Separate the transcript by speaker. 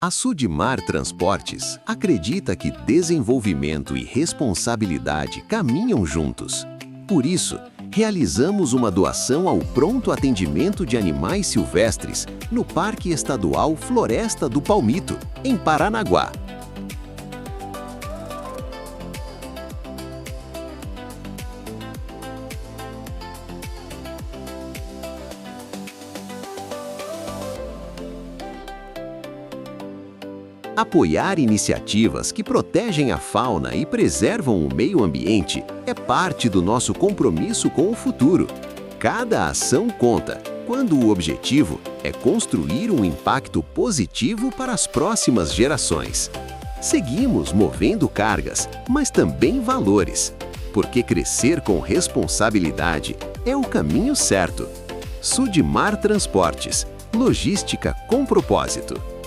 Speaker 1: A Sudmar Transportes acredita que desenvolvimento e responsabilidade caminham juntos. Por isso, realizamos uma doação ao pronto atendimento de animais silvestres no Parque Estadual Floresta do Palmito, em Paranaguá. Apoiar iniciativas que protegem a fauna e preservam o meio ambiente é parte do nosso compromisso com o futuro. Cada ação conta, quando o objetivo é construir um impacto positivo para as próximas gerações. Seguimos movendo cargas, mas também valores, porque crescer com responsabilidade é o caminho certo. Sudmar Transportes Logística com propósito.